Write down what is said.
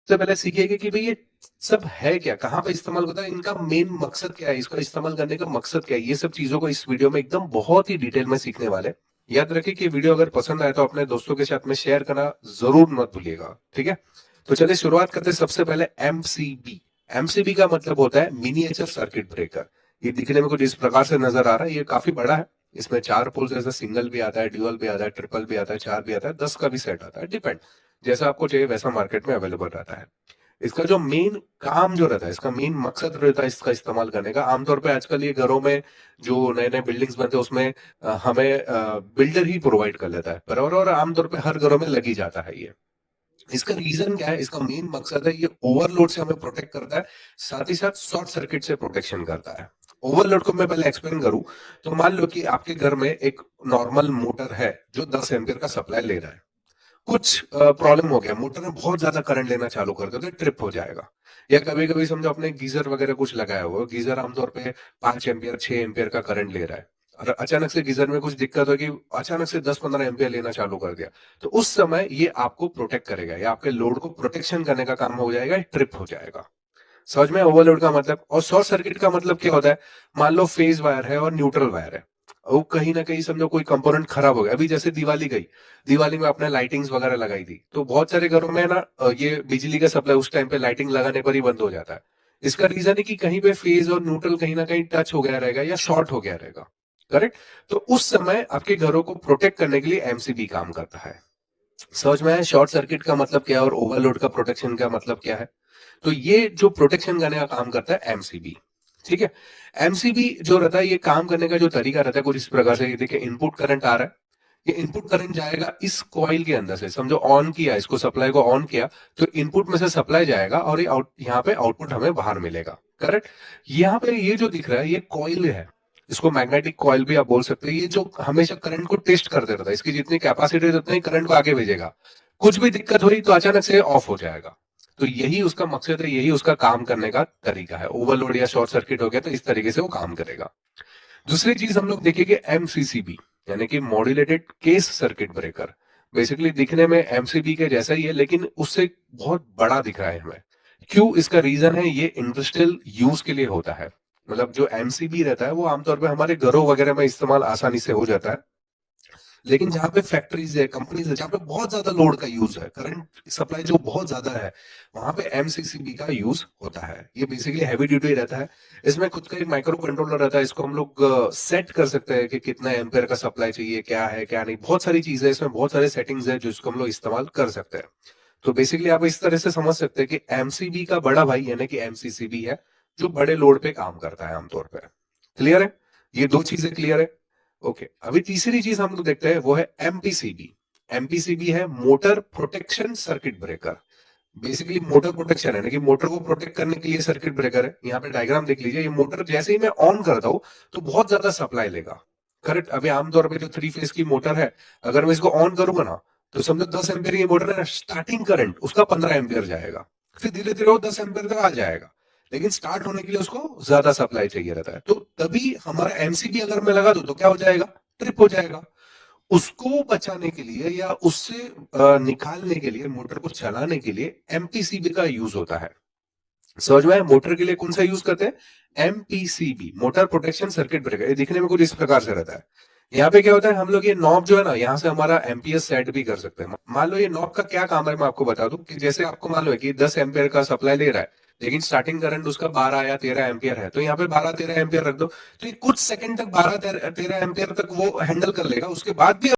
सबसे पहले सीखिएगा कि भाई ये सब है क्या, कहाँ पे इस्तेमाल होता है, इनका मेन मकसद क्या है, इसका इस्तेमाल करने का मकसद क्या है। ये सब चीजों को इस वीडियो में एकदम बहुत ही डिटेल में सीखने वाले हैं। याद रखिए कि वीडियो अगर पसंद आए तो अपने दोस्तों के साथ में शेयर करना जरूर मत भूलिएगा, ठीक है। तो चलिए शुरुआत करते हैं। सबसे पहले एमसीबी। एमसीबी का मतलब होता है मिनिएचर सर्किट ब्रेकर। ये दिखने में कुछ इस प्रकार से नजर आ रहा है। ये काफी बड़ा है। इसमें 4 पोल्स, जैसे सिंगल भी आता है, ड्यूअल भी आता है, ट्रिपल भी आता है, 4 भी आता है, 10 का भी सेट आता है, डिपेंड जैसा आपको चाहिए वैसा मार्केट में अवेलेबल रहता है। इसका जो मेन काम जो रहता है, इसका मेन मकसद रहता है इसका इस्तेमाल करने का, आमतौर पे आजकल ये घरों में जो नए नए बिल्डिंग्स बनते हैं उसमें हमें बिल्डर ही प्रोवाइड कर लेता है, पर और आमतौर पे हर घरों में लगी जाता है ये। इसका रीजन क्या है, इसका मेन मकसद है ये ओवरलोड से हमें प्रोटेक्ट करता है, साथ ही साथ शॉर्ट सर्किट से प्रोटेक्शन करता है। ओवरलोड को मैं पहले एक्सप्लेन करूं तो मान लो कि आपके घर में एक नॉर्मल मोटर है जो 10 एम्पियर का सप्लाई ले रहा है। कुछ प्रॉब्लम हो गया, मोटर में बहुत ज्यादा करंट लेना चालू कर दिया तो ट्रिप हो जाएगा। या कभी कभी समझो अपने गीजर वगैरह कुछ लगाया हुआ, गीजर आमतौर पे 5 एम्पियर 6 एम्पियर का करंट ले रहा है, और अचानक से गीजर में कुछ दिक्कत होगी, अचानक से 10-15 एम्पियर लेना चालू कर दिया, तो उस समय ये आपको प्रोटेक्ट करेगा, या आपके लोड को प्रोटेक्शन करने का काम हो जाएगा, ट्रिप हो जाएगा। समझ में ओवरलोड का मतलब। और शॉर्ट सर्किट का मतलब क्या होता है, मान लो फेज वायर है और न्यूट्रल वायर है, वो कहीं ना कहीं समझो कोई कंपोनेंट खराब हो गया। अभी जैसे दिवाली गई, दिवाली में आपने लाइटिंग्स वगैरह लगाई थी, तो बहुत सारे घरों में ना ये बिजली का सप्लाई उस टाइम पे लाइटिंग लगाने पर ही बंद हो जाता है। इसका रीजन है कि कहीं पे फेज और न्यूट्रल कहीं ना कहीं टच हो गया रहेगा या शॉर्ट हो गया रहेगा, करेक्ट। तो उस समय आपके घरों को प्रोटेक्ट करने के लिए एमसीबी काम करता है। समझ में आया शॉर्ट सर्किट का मतलब क्या है और ओवरलोड का प्रोटेक्शन का मतलब क्या है। तो ये जो प्रोटेक्शन करने का काम करता है एमसीबी, ठीक है। एमसीबी जो रहता है, ये काम करने का जो तरीका रहता है कुछ इस प्रकार से। ये देखिए, इनपुट करंट आ रहा है, ये इनपुट करंट जाएगा इस कॉइल के अंदर से, समझो ऑन किया इसको, सप्लाई को ऑन किया, तो इनपुट में से सप्लाई जाएगा और ये यहाँ पे आउटपुट हमें बाहर मिलेगा, करेक्ट। यहाँ पे ये जो दिख रहा है ये कॉइल है, इसको मैग्नेटिक कॉइल भी आप बोल सकते हैं। ये जो हमेशा करंट को टेस्ट करते रहता है, इसकी जितनी कैपेसिटी है उतनी करंट को आगे भेजेगा। कुछ भी दिक्कत हुई तो अचानक से ऑफ हो जाएगा। तो यही उसका मकसद है, यही उसका काम करने का तरीका है। ओवरलोड या शॉर्ट सर्किट हो गया तो इस तरीके से वो काम करेगा। दूसरी चीज हम लोग देखेंगे एमसीसीबी, यानी कि modulated case circuit breaker. Basically दिखने में एमसीबी के जैसा ही है, लेकिन उससे बहुत बड़ा दिख रहा है हमें। क्यों, इसका रीजन है ये इंडस्ट्रियल यूज के लिए होता है। मतलब जो एमसीबी रहता है वो आमतौर पे हमारे घरों वगैरह में इस्तेमाल आसानी से हो जाता है, लेकिन जहां पे फैक्ट्रीज है, कंपनीज है, जहां पे बहुत ज्यादा लोड का यूज है, करंट सप्लाई जो बहुत ज्यादा है, वहां पे एमसीसीबी का यूज होता है। ये बेसिकली हैवी ड्यूटी रहता है। इसमें खुद का एक माइक्रो कंट्रोलर रहता है, इसको हम लोग सेट कर सकते हैं कि कितना एम्पेयर का सप्लाई चाहिए, क्या है क्या नहीं, बहुत सारी चीजें है इसमें, बहुत सारे सेटिंग्स है जिसको हम लोग इस्तेमाल कर सकते हैं। तो बेसिकली आप इस तरह से समझ सकते हैं कि एमसीबी का बड़ा भाई यानी कि एमसीसीबी है, जो बड़े लोड पे काम करता है आमतौर पर। क्लियर है, ये दो चीजें क्लियर है। ओके, अभी तीसरी चीज हम लोग देखते हैं वो है एमपीसीबी। एमपीसीबी है motor protection circuit breaker. Basically motor protection है ना, कि मोटर को प्रोटेक्ट करने के लिए सर्किट ब्रेकर है। यहाँ पे डायग्राम देख लीजिए, ये मोटर जैसे ही मैं ऑन करता हूँ तो बहुत ज्यादा सप्लाई लेगा, करेक्ट। अभी आमतौर पे जो 3 फेज की मोटर है, अगर मैं इसको ऑन करूंगा ना, तो समझो 10 एम्पियर की मोटर है, स्टार्टिंग करंट उसका 15 एम्पियर जाएगा, फिर धीरे धीरे वो 10 एम्पियर तक आ जाएगा, लेकिन स्टार्ट होने के लिए उसको ज्यादा सप्लाई चाहिए रहता है। तो तभी हमारा एमसीबी अगर मैं लगा दूं तो क्या हो जाएगा, ट्रिप हो जाएगा। उसको बचाने के लिए या उससे निकालने के लिए, मोटर को चलाने के लिए एमपीसीबी का यूज होता है। समझ में आया? मोटर के लिए कौन सा यूज करते हैं, MPCB, motor protection circuit breaker. ये दिखने में कुछ इस प्रकार से रहता है। यहाँ पे क्या होता है, हम लोग ये नॉब जो है ना, यहाँ से हमारा एमपीएस सेट भी कर सकते हैं। मान लो ये नॉब का क्या काम है, मैं आपको बता दूं कि जैसे आपको मान लो कि 10 एम्पियर का सप्लाई ले रहा है, लेकिन स्टार्टिंग करंट उसका 12 या 13 एम्पियर है, तो यहाँ पे 12-13 एम्पियर रख दो, तो ये कुछ सेकंड तक 12-13 एम्पियर तक वो हैंडल कर लेगा। उसके बाद भी